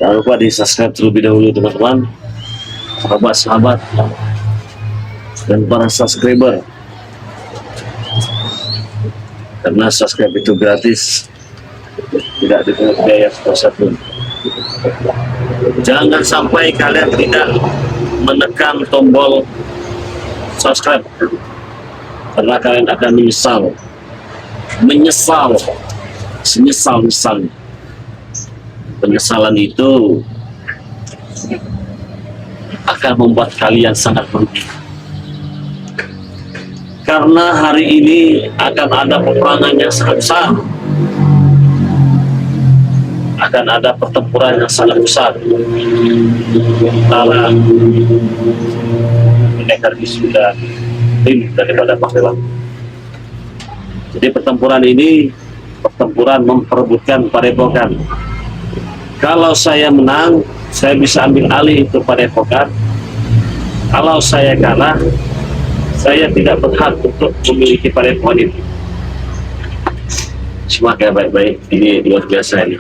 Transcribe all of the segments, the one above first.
Jangan lupa di subscribe terlebih dahulu teman-teman, sahabat-sahabat dan para subscriber, karena subscribe itu gratis, tidak dipungut biaya sepatupun. Jangan sampai kalian tidak menekan tombol subscribe, karena kalian akan menyesal senyesal-nyesalnya. Penyesalan itu akan membuat kalian sangat merugi, karena hari ini akan ada peperangan yang sangat besar, akan ada pertempuran yang sangat besar antara pendekar sudah tim daripada Pahlawan. Jadi pertempuran ini pertempuran memperebutkan Padepokan. Kalau saya menang, saya bisa ambil alih itu Padepokan. Kalau saya kalah, saya tidak berhak untuk memiliki Padepokan itu. Semoga baik-baik, ini luar biasa ini.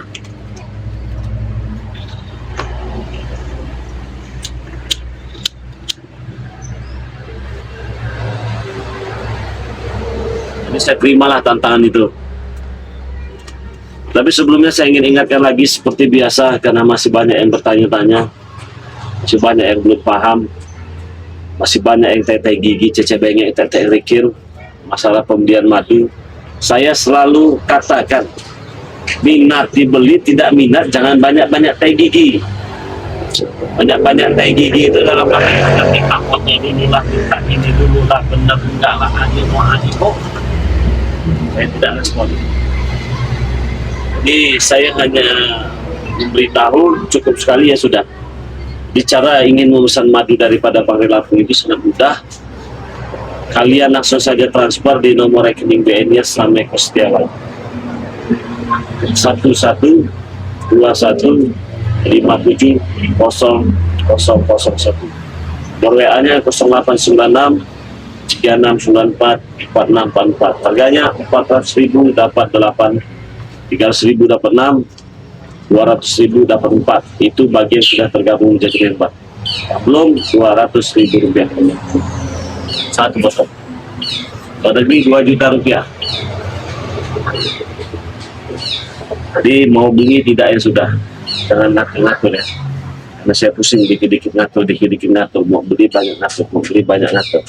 Jadi saya terimalah tantangan itu. Tapi sebelumnya saya ingin ingatkan lagi seperti biasa, karena masih banyak yang bertanya-tanya, masih banyak yang belum paham, masih banyak yang teteh gigi, cece bengek, teteh rikir, masalah pembelian madu. Saya selalu katakan, minat dibeli, tidak minat jangan banyak-banyak teh gigi. Banyak-banyak teh gigi itu dalam arti minta foto dulu lah, minta ini dulu lah, bener enggak lah, animo. Saya tidak respon. Jadi saya hanya memberitahu, cukup sekali ya sudah. Bicara ingin memesan madu daripada Bang Lampung itu sangat mudah. Kalian langsung saja transfer di nomor rekening BNI Selamek Setiawan 1121570001. Nomor WA-nya 0896 3694 4644. Harganya 400.000 dapat 8, 300.000 dapat 6, 200.000 dapat 4. Itu bagian sudah tergabung menjadi member. Belum 200.000 rupiah. Satu botol. Pada negeri 2 juta rupiah. Jadi mau beli tidak ya sudah. Jangan ngatur ya. Karena saya pusing dikit-dikit ngatur. Mau beli banyak ngatur.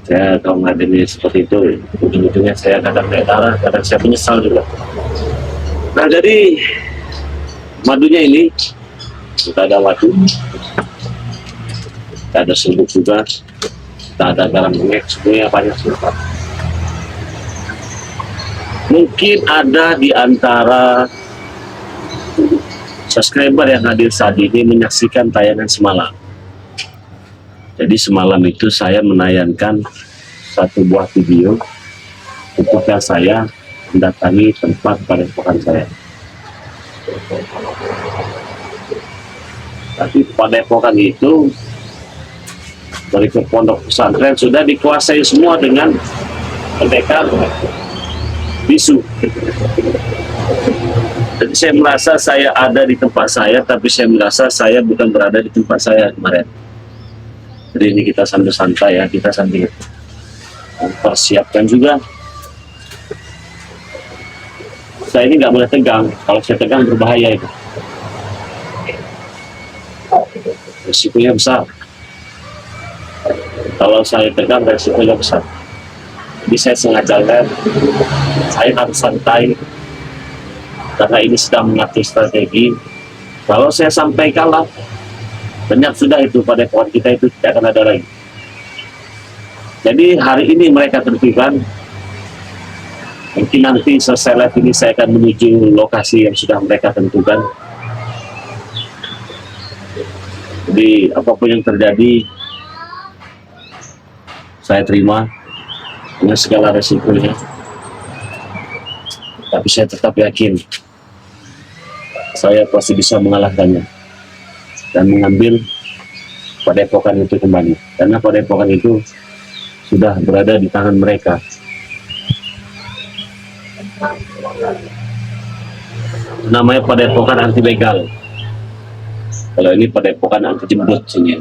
Saya kalau ngadeni seperti itu, ujung-ujungnya saya kadang naik darah, kadang saya menyesal juga. Nah, jadi madunya ini kita ada madu, kita ada serbuk juga, kita ada garam bengek, semuanya banyak semua. Mungkin ada di antara subscriber yang hadir saat ini menyaksikan tayangan semalam. Jadi semalam itu saya menayangkan satu buah video ketika saya mendatangi tempat Padepokan saya. Tapi Padepokan itu dari ke pondok pesantren sudah dikuasai semua dengan pendekar bisu. Jadi saya merasa saya ada di tempat saya, tapi saya merasa saya bukan berada di tempat saya kemarin. Jadi ini kita sambil santai ya, kita sambil mempersiapkan juga. Saya ini nggak boleh tegang, kalau saya tegang berbahaya itu. Risikonya besar. Kalau saya tegang, risikonya besar. Jadi saya sengaja saya harus santai, karena ini sedang mengatur strategi. Kalau saya sampai kalah, banyak sudah itu Padepokan kita itu tidak akan ada lagi. Jadi hari ini mereka tentukan, mungkin nanti selesai live ini saya akan menuju lokasi yang sudah mereka tentukan. Jadi apapun yang terjadi, saya terima dengan segala resikonya. Tapi saya tetap yakin saya pasti bisa mengalahkannya dan mengambil Padepokan itu kembali, karena Padepokan itu sudah berada di tangan mereka. namanya padepokan anti begal. Kalau ini padepokan anti jemput sini.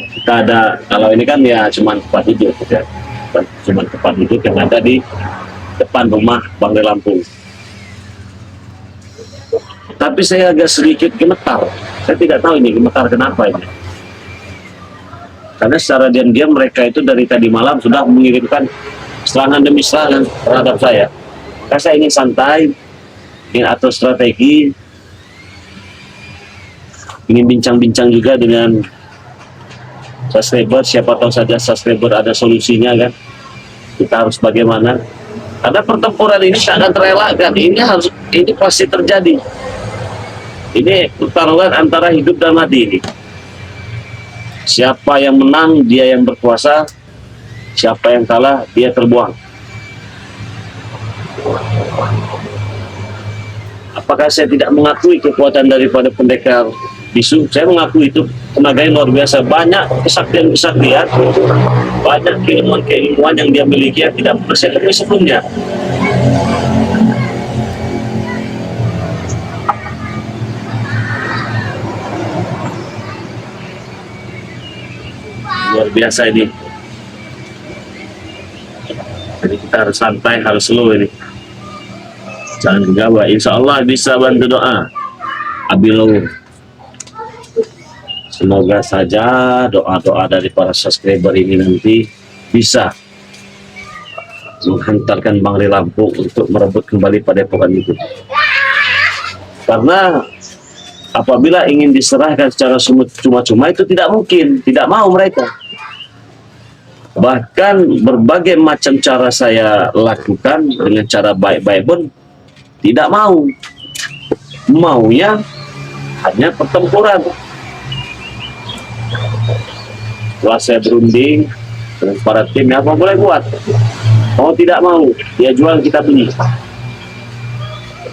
Kita ada, kalau ini kan ya cuma tempat duduk ya. Cuma tempat duduk yang ada di depan rumah Bang De Lampung. Tapi saya agak sedikit gemetar. Saya tidak tahu ini gemetar kenapa ini. Karena secara diam-diam mereka itu dari tadi malam sudah mengirimkan serangan demi serangan terhadap saya. Karena saya ingin santai, ingin atur strategi, ingin bincang-bincang juga dengan subscriber. Siapa tahu saja subscriber ada solusinya kan. Kita harus bagaimana? Karena pertempuran ini sangat terelakkan. Ini pasti terjadi. Ini pertarungan antara hidup dan mati ini. Siapa yang menang, dia yang berkuasa. Siapa yang kalah, dia terbuang. Apakah saya tidak mengakui kekuatan daripada pendekar bisu? Saya mengakui itu tenaganya luar biasa. Banyak kesaktian-kesaktian, banyak keilmuan-keilmuan yang dia miliki yang tidak pernah saya temui sebelumnya. Luar biasa ini. Jadi kita harus santai, harus slow ini. Jangan gegabah. Insya Allah bisa bantu doa. Abilow. Semoga saja doa-doa dari para subscriber ini nanti bisa menghantarkan Bang De Lampung untuk merebut kembali padepokan itu. Karena apabila ingin diserahkan secara cuma-cuma itu tidak mungkin, tidak mau mereka. Bahkan berbagai macam cara saya lakukan dengan cara baik-baik pun tidak mau. Maunya hanya pertempuran. Setelah saya berunding dengan para tim, apa boleh buat? Mau tidak mau, dia jual kita beli.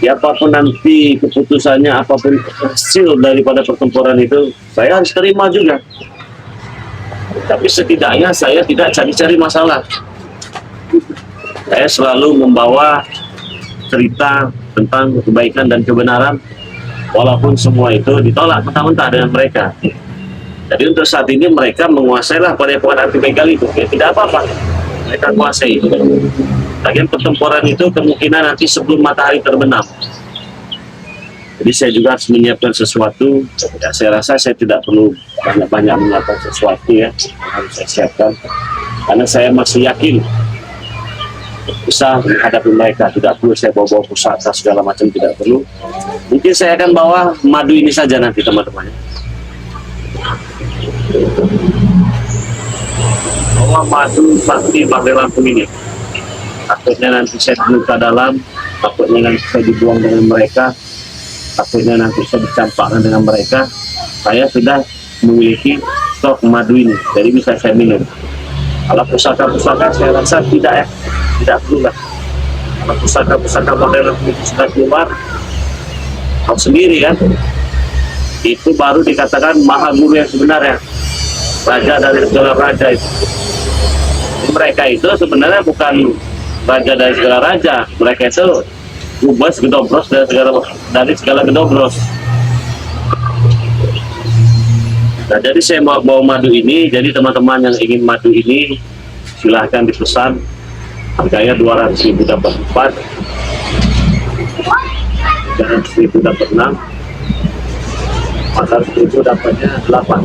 Ya, apapun nanti keputusannya, apapun hasil daripada pertempuran itu, saya harus terima juga. Tapi setidaknya saya tidak cari-cari masalah. Saya selalu membawa cerita tentang kebaikan dan kebenaran, walaupun semua itu ditolak mentah-mentah dengan mereka. Jadi untuk saat ini mereka menguasailah padepokan anti begal itu. Ya, tidak apa-apa, mereka menguasai itu. Bagian pertempuran itu kemungkinan nanti sebelum matahari terbenam. Jadi saya juga harus menyiapkan sesuatu. Ya, saya rasa saya tidak perlu banyak-banyak menyiapkan sesuatu ya, yang harus saya siapkan. Karena saya masih yakin bisa menghadapi mereka. Tidak perlu saya bawa-bawa pusaka segala macam, tidak perlu. Mungkin saya akan bawa madu ini saja nanti teman-teman. Bawa madu pasti Bang De Lampung ini. Takutnya nanti saya luka dalam, takutnya nanti saya dibuang dengan mereka, takutnya nanti saya dicampakkan dengan mereka. Saya sudah memiliki stok madu ini, jadi bisa saya minum. Kalau pusaka-pusaka saya rasa tidak ya, tidak perlu lah. Kalau pusaka-pusaka Bang De Lampung sudah keluar, tahu sendiri kan, itu baru dikatakan maha guru yang sebenarnya, raja dari segala raja itu. Mereka itu sebenarnya bukan raja dari segala raja, mereka itu gubas gedobros dari segala gedobros. Nah, jadi saya mau bawa madu ini. Jadi teman-teman yang ingin madu ini silahkan dipesan. Harganya 200.000 dapat 4, 300.000 dapat 6, 400.000 dapatnya 8.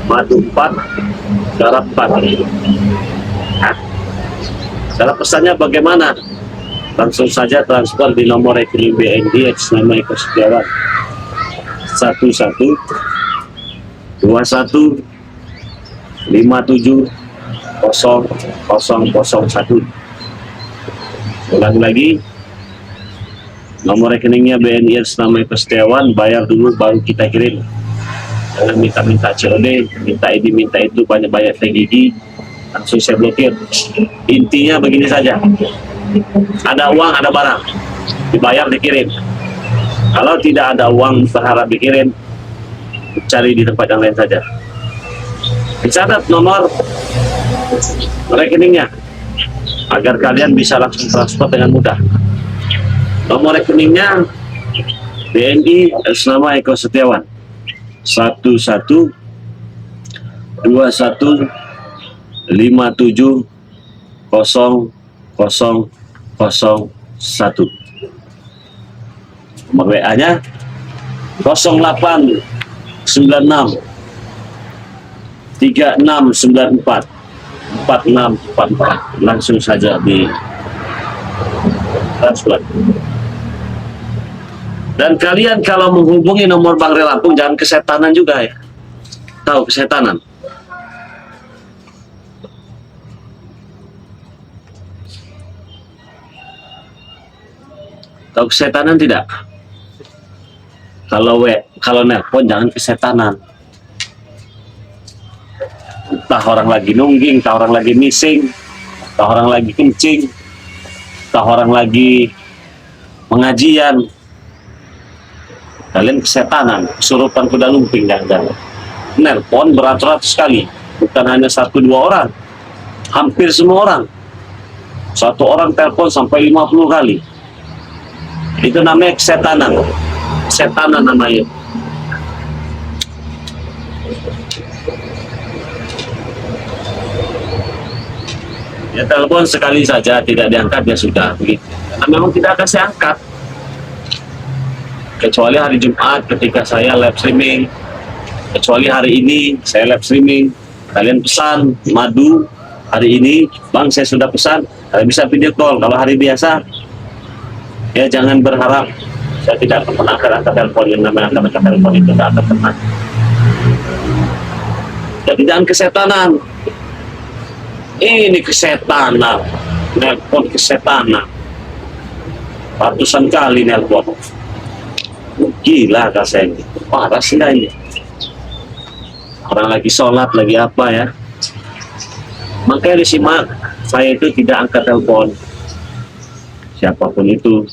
Madu 4, garam 4. Nah, cara pesannya bagaimana? Langsung saja transfer di nomor rekening BNI atas nama Eko Setiawan 1121570001. Ulang lagi, nomor rekeningnya BNI atas nama Eko Setiawan, bayar dulu baru kita kirim. Jangan minta-minta COD, minta ini minta itu, banyak-banyak teh gigi, langsung saya blokir. Intinya begini saja, ada uang ada barang, dibayar dikirim. Kalau tidak ada uang berharap dikirim, cari di tempat yang lain saja. Dicatat nomor rekeningnya agar kalian bisa langsung transfer dengan mudah. Nomor rekeningnya BNI atas nama Eko Setiawan 112157000001. Nomor WA-nya 0896 3694 4644. Langsung saja di transfer. Dan kalian kalau menghubungi nomor Bang Ray Lampung jangan kesetanan juga ya. Tahu kesetanan? Tahu kesetanan tidak? Kalau nelpon jangan kesetanan. Entah orang lagi nungging, entah orang lagi missing, entah orang lagi kencing, entah orang lagi pengajian. Kalian kesetanan, kesurupan kuda lumping jangan-jangan. Nelpon beratus-ratus kali, bukan hanya 1-2 orang, hampir semua orang. Satu orang telepon sampai 50 kali. Itu namanya kesetanan. Kesetanan namanya. Ya telepon sekali saja tidak diangkat ya sudah begitu. Karena memang tidak akan saya angkat. Kecuali hari Jumat ketika saya live streaming, kecuali hari ini saya live streaming, kalian pesan madu hari ini, Bang saya sudah pesan, kalian bisa video call. Kalau hari biasa ya jangan berharap saya tidak akan pernah angkat telepon. Yang namanya angkat telepon itu tidak akan pernah. Jadi jangan kesetanan. Ini kesetanan, nelpon kesetanan, ratusan kali nelpon. Gila kasih ini, parah sih ini. Orang lagi sholat, lagi apa ya. Makanya disimak, saya itu tidak angkat telepon. Siapapun itu.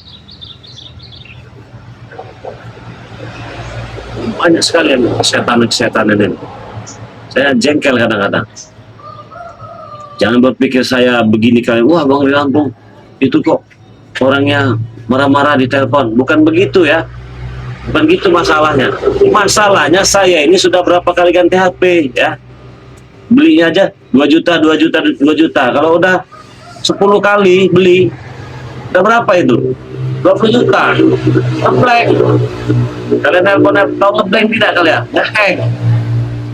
Banyak sekali yang kesetanan ini. Saya jengkel kadang-kadang. Jangan berpikir saya begini kalian, wah Bang Ray Lampung, itu kok orangnya marah-marah di telepon. Bukan begitu ya. Bukan gitu masalahnya. Masalahnya saya ini sudah berapa kali ganti HP ya. Belinya aja 2 juta, 2 juta, 2 juta. Kalau udah 10 kali beli, udah berapa itu? 20 juta. Ngeblank. Kalian nelpon, tahu ngeblank tidak kalian? Ngehack.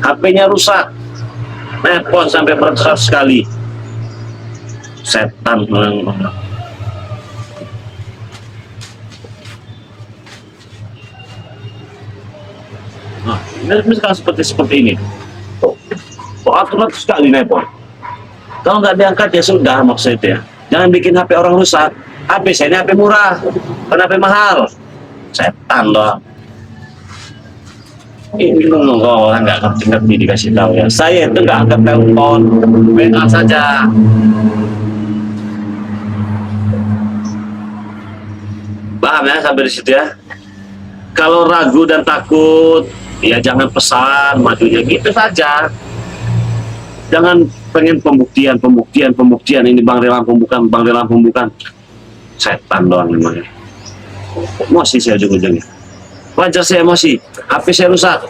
HP-nya rusak. Nelpon sampai beratus kali. Setan orang. Nah, misalkan seperti ini. Kok aturan sekali nelpon. Kalau nggak diangkat ya sudah maksudnya. Jangan bikin HP orang rusak. HP saya ini HP murah, bukan HP mahal. Setan doang. Ini orang nggak ngerti dikasih tahu ya. Saya itu nggak angkat telepon, WA saja. Paham ya sampai di situ ya. Kalau ragu dan takut, ya jangan pesan majunya gitu saja. Jangan pengen pembuktian ini Bang Ray Lampung bukan, Bang Ray Lampung bukan. Setan doang memangnya. Emosi saya ujung-ujungnya. Wajar saya emosi. HP saya rusak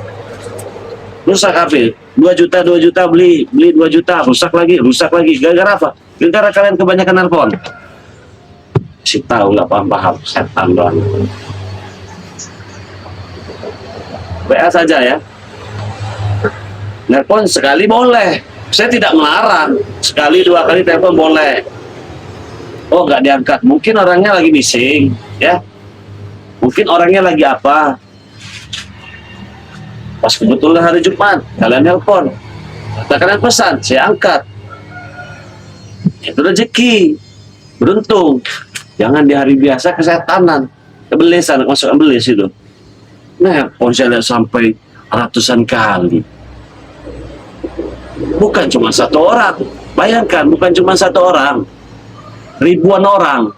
HP. 2 juta beli 2 juta, rusak lagi. Gara-gara apa? Gara-gara kalian kebanyakan nelpon. Si tahu nggak paham, setan doang. WA saja ya. Nelpon sekali boleh. Saya tidak melarang. Sekali 2 kali telepon boleh. Oh nggak diangkat. Mungkin orangnya lagi missing ya. Mungkin orangnya lagi apa. Pas kebetulan hari Jumat, kalian nelpon. Kalian pesan, saya angkat. Itu rezeki. Beruntung. Jangan di hari biasa kesetanan. Kebelesan, masuk kebeles itu. Nelpon saya lihat sampai ratusan kali. Bukan cuma 1 orang. Bayangkan, bukan cuma 1 orang. Ribuan orang.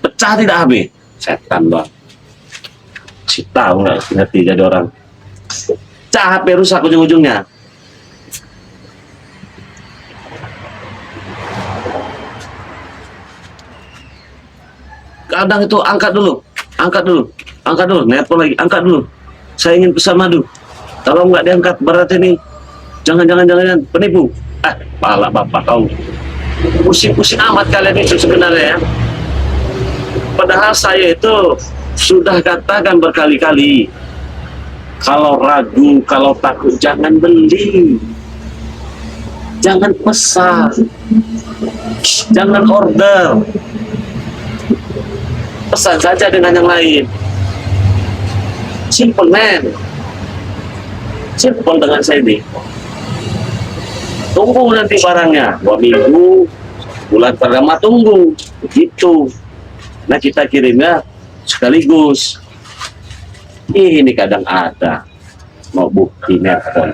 Pecah tidak habis. Setan bang. Si tahu nggak ngerti jadi orang. Pecah HP rusak ujung-ujungnya. Kadang itu angkat dulu. angkat dulu, nelpon lagi, angkat dulu. Saya ingin pesan madu. Kalau nggak diangkat, berarti ini jangan penipu. Pala bapak kau. Pusing-pusing amat kalian itu sebenarnya ya. Padahal saya itu sudah katakan berkali-kali, kalau ragu, kalau takut, jangan beli, jangan pesan, jangan order, pesan saja dengan yang lain. Simple man, simple dengan saya ini. Tunggu nanti barangnya 2 minggu, bulan pertama tunggu, begitu. Nah kita kirimnya sekaligus. Ini kadang ada mau bukti nelpon.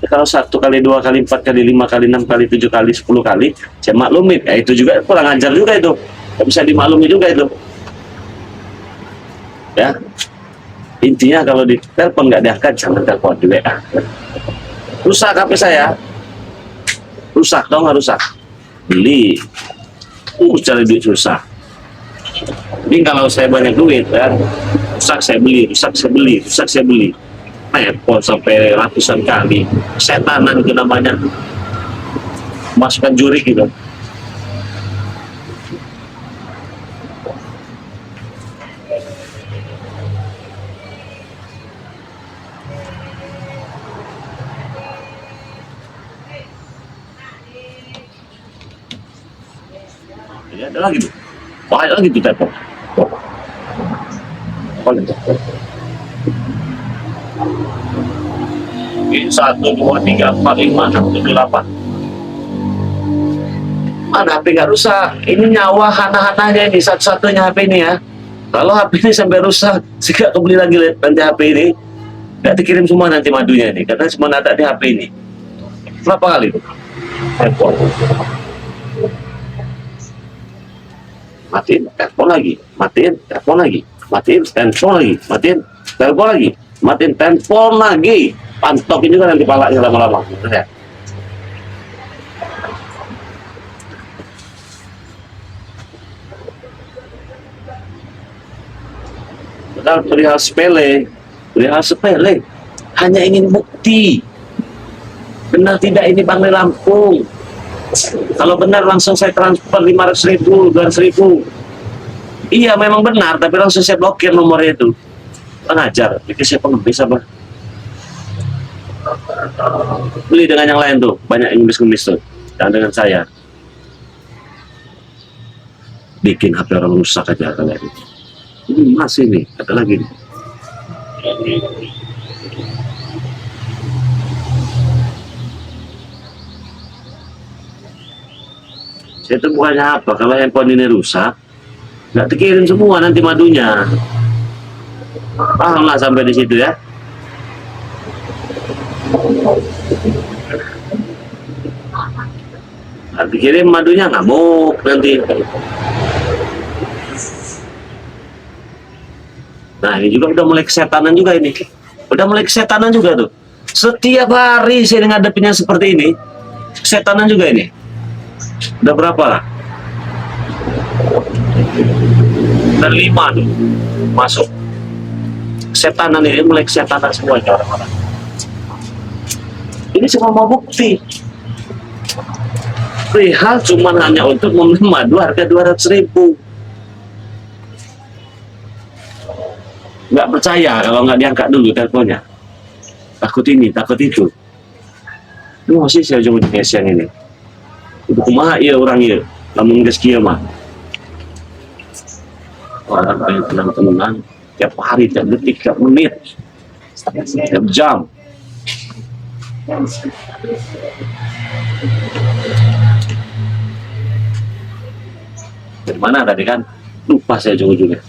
Kalau 1 kali, 2 kali, 4 kali, 5 kali, 6 kali, 7 kali, 10 kali, saya maklumin. Itu juga kurang ajar juga itu. Gak bisa dimaklumi juga itu. Ya, intinya kalau di telepon nggak diangkat, jangan telepon di WA. Rusak HP saya. Rusak dong, rusak. Beli. Cari duit susah. Ini kalau saya banyak duit kan, rusak saya beli, rusak saya beli, rusak saya beli. Telepon sampai ratusan kali. Setanan itu namanya. Masukkan juri gitu. Ya, ada lagi tuh. Banyak lagi tuh telepon. Ini 1, 2, 3, 4, 5, 6, 7, 8. Mana HP nggak rusak? Ini nyawa hana-hananya ini, satu-satunya HP ini ya. Kalau HP ini sampai rusak, saya kebeli lagi nanti HP ini. Nggak dikirim semua nanti madunya ini, karena semua ada di HP ini. Berapa kali? Telepon. Matiin, telepon lagi, matiin, telepon lagi, matiin, telepon lagi, matiin, telepon lagi, matiin, telepon lagi. Pantokin juga nanti palanya lama-lama. Ya. Padahal perihal sepele, hanya ingin bukti. Benar tidak ini Bang Lampung? Kalau benar langsung saya transfer 500.000, 200.000. Iya memang benar, tapi langsung saya blokir nomornya itu. Pengajar, pikir saya pengemis apa? Beli dengan yang lain tuh, banyak yang ngemis tuh. Jangan dengan saya. Bikin HP orang rusak aja kalian. Ini masih nih, ada lagi nih. Saya itu bukannya apa, kalau handphone ini rusak, nggak dikirim semua nanti madunya. Paham lah sampai di situ ya. Nggak dikirim madunya, ngamuk nanti. Nah ini juga udah mulai kesetanan juga ini. Udah mulai kesetanan juga tuh. Setiap hari saya ngadepinnya seperti ini. Kesetanan juga ini. Udah berapa lah? Udah 5 tuh masuk. Setanan ini mulai kesetanan semua orang-orang. Ini cuma mau bukti. Perihal cuma hanya untuk membeli madu harga 200.000. Nggak percaya kalau nggak diangkat dulu teleponnya. Takut ini, takut itu. Ini masih saya ujung-ujungnya siang ini. Itu kumaha iya orang iya, namun geus kieu mah. Orang yang tenang-tenang, tiap hari, tiap detik, tiap menit, tiap jam. Dari mana tadi kan? Lupa saya ujung-ujungnya.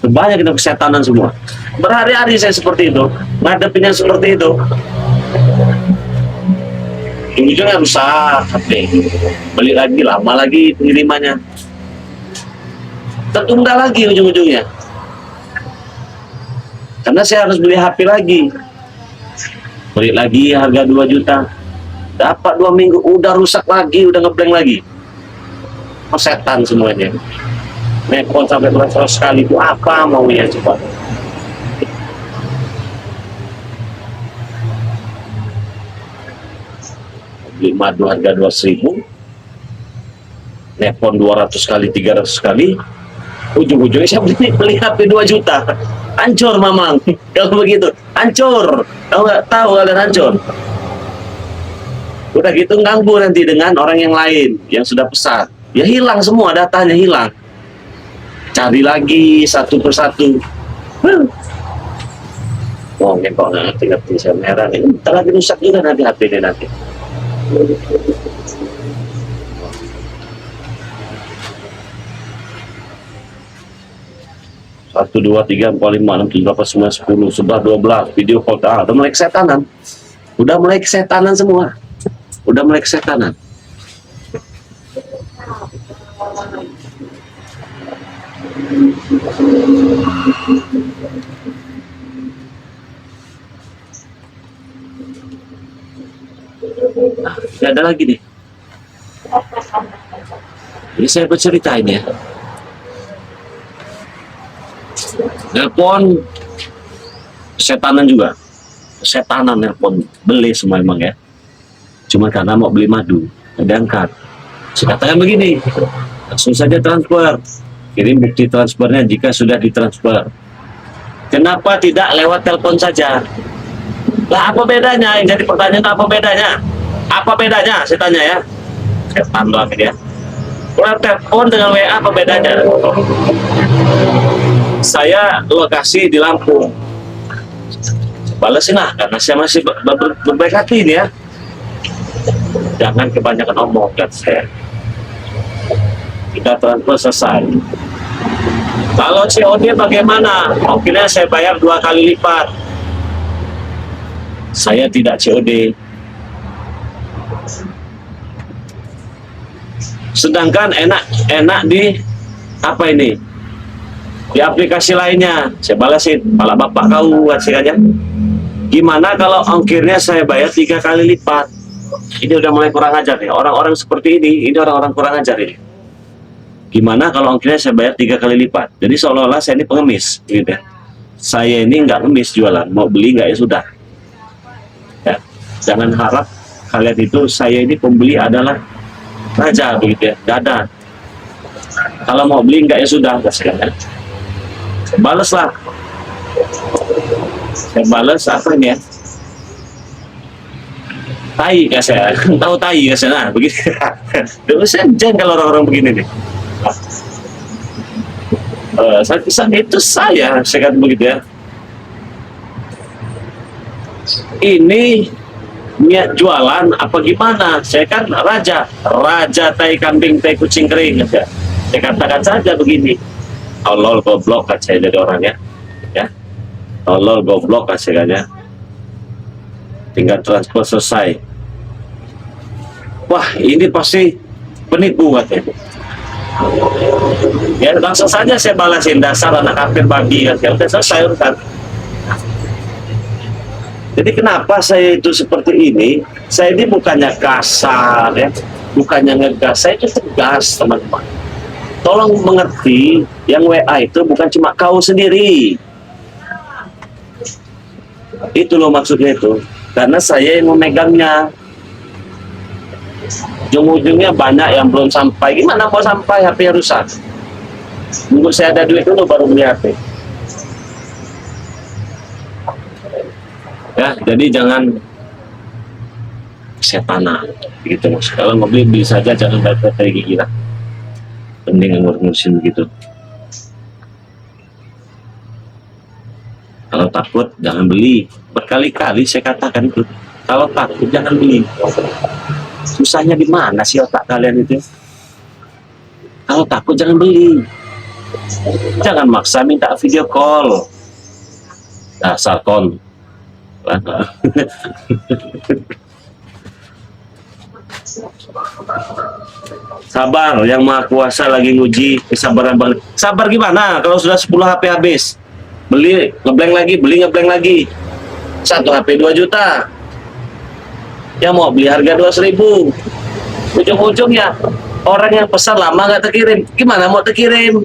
Banyak kita kesetanan semua. Berhari-hari saya seperti itu, ngadepinnya seperti itu. Ujungnya rusak HP, beli lagi, lama lagi pengirimannya, tertunda lagi ujung-ujungnya karena saya harus beli HP lagi, beli lagi harga 2 juta, dapat 2 minggu udah rusak lagi, udah ngeblank lagi. Setan semuanya. Nelpon sampai berapa kali itu apa maunya coba? Beli madu harga 200.000, nelpon 200 kali, 300 kali, ujung-ujungnya saya beli HP 2 juta. Hancur mamang. Kalau begitu, hancur. Kalau nggak tahu kalian hancur. Udah gitu ganggu nanti dengan orang yang lain yang sudah pesan. Ya hilang semua, datanya hilang. Cari lagi satu persatu. Oh, kok nggak ngerti-ngerti saya merah ini. Bentar lagi rusak juga nanti HP ini nanti. 1, 2, 3, 4, 5, 6, 7, 8, 9, 10, 11, 12 video call. Udah mulai kesetanan. Udah mulai kesetanan semua. Udah mulai kesetanan. Nah, tidak ada lagi nih. Ini saya bercerita ini ya. Nelpon setanan juga, setanan nelpon, beli semua emang ya. Cuma karena mau beli madu, diangkat. Saya katakan begini, langsung saja transfer, kirim bukti transfernya jika sudah ditransfer. Kenapa tidak lewat telepon saja? Lah apa bedanya? Yang jadi pertanyaan apa bedanya? Apa bedanya? Saya tanya ya. Setan lagi dia. Lewat telepon dengan WA apa bedanya? Saya lokasi di Lampung. Balesin lah, karena saya masih berbaik hati ini ya. Jangan kebanyakan omong, kata saya. Kita transfer selesai. Kalau COD bagaimana? Mungkinnya saya bayar 2 kali lipat. Saya tidak COD. Sedangkan enak di apa ini? Di aplikasi lainnya saya balasin, malah bapak kau hasilnya. Gimana kalau ongkirnya saya bayar 3 kali lipat? Ini udah mulai kurang ajar nih orang-orang seperti ini orang-orang kurang ajar ini. Gimana kalau ongkirnya saya bayar 3 kali lipat? Jadi seolah-olah saya ini pengemis gitu ya. Saya ini nggak ngemis jualan, mau beli nggak ya sudah ya. Jangan harap kalian itu saya ini pembeli adalah raja begitu ya, nggak ada. Kalau mau beli nggak ya sudah, saya balas lah. Saya balas apa ini ya? Tai ya saya, tahu tai ya saya, nah begitu. Dulu saya jen kalau orang-orang begini nih. Itu saya kata begitu ya. Ini niat jualan apa gimana? Saya kan raja tai kambing, tai kucing kering ya. Saya katakan saja begini. Tolol goblok kan saya jadi orangnya ya. Tolol goblok hasilnya. Tinggal transfer selesai. Wah, ini pasti penipu katanya. Ya langsung saja saya balasin, dasar anak kafir babi kan. Udah selesai urusan. Jadi kenapa saya itu seperti ini? Saya ini bukannya kasar ya, bukannya ngegas, saya itu tegas teman-teman. Tolong mengerti, yang WA itu bukan cuma kau sendiri. Itu loh maksudnya itu. Karena saya yang memegangnya. Ujung-ujungnya banyak yang belum sampai. Gimana mau sampai HP rusak? Nunggu saya ada duit dulu baru beli HP. Ya, jadi jangan setanan begitu mas. Kalau mau beli saja, jangan bayar kayak gigi lah. Penting ngurusin begitu. Kalau takut jangan beli. Berkali-kali saya katakan itu. Kalau takut jangan beli. Susahnya di mana sih otak kalian itu? Kalau takut jangan beli. Jangan maksa minta video call. Dasar kon. Sabar, yang maha kuasa lagi nguji kesabaran bang. Sabar gimana kalau sudah 10 HP habis? Beli ngeblank lagi, beli ngeblank lagi. Satu HP 2 juta. Ya mau beli harga 200.000. Ujung-ujungnya orang yang pesan lama nggak terkirim. Gimana mau terkirim?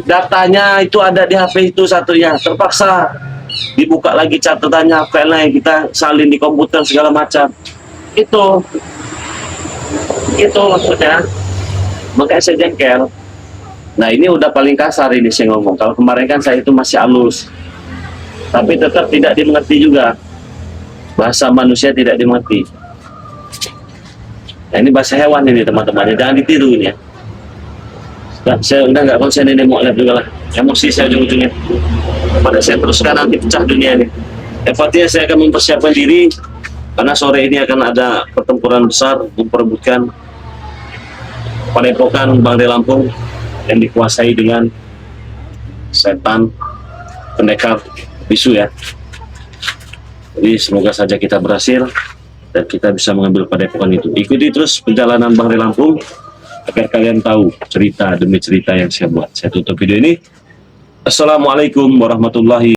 Datanya itu ada di HP itu satunya, terpaksa dibuka lagi catatannya, filenya kita salin di komputer segala macam. Itu maksudnya, makanya saya jengkel. Nah ini udah paling kasar ini saya ngomong. Kalau kemarin kan saya itu masih halus, tapi tetap tidak dimengerti juga. Bahasa manusia tidak dimengerti. Nah ini bahasa hewan ini teman-teman, jangan ditiru ini ya. Nah, saya udah nggak konsen ini, mau lihat juga lah. Emosi saya ujung-ujungnya. Pada saya teruskan nanti pecah dunia ini. Fatihah, saya akan mempersiapkan diri karena sore ini akan ada pertempuran besar memperebutkan Padepokan Bangde Lampung yang dikuasai dengan setan pendekar bisu ya. Jadi semoga saja kita berhasil dan kita bisa mengambil padepokan itu. Ikuti terus perjalanan Bangde Lampung agar kalian tahu cerita demi cerita yang saya buat. Saya tutup video ini. Assalamualaikum warahmatullahi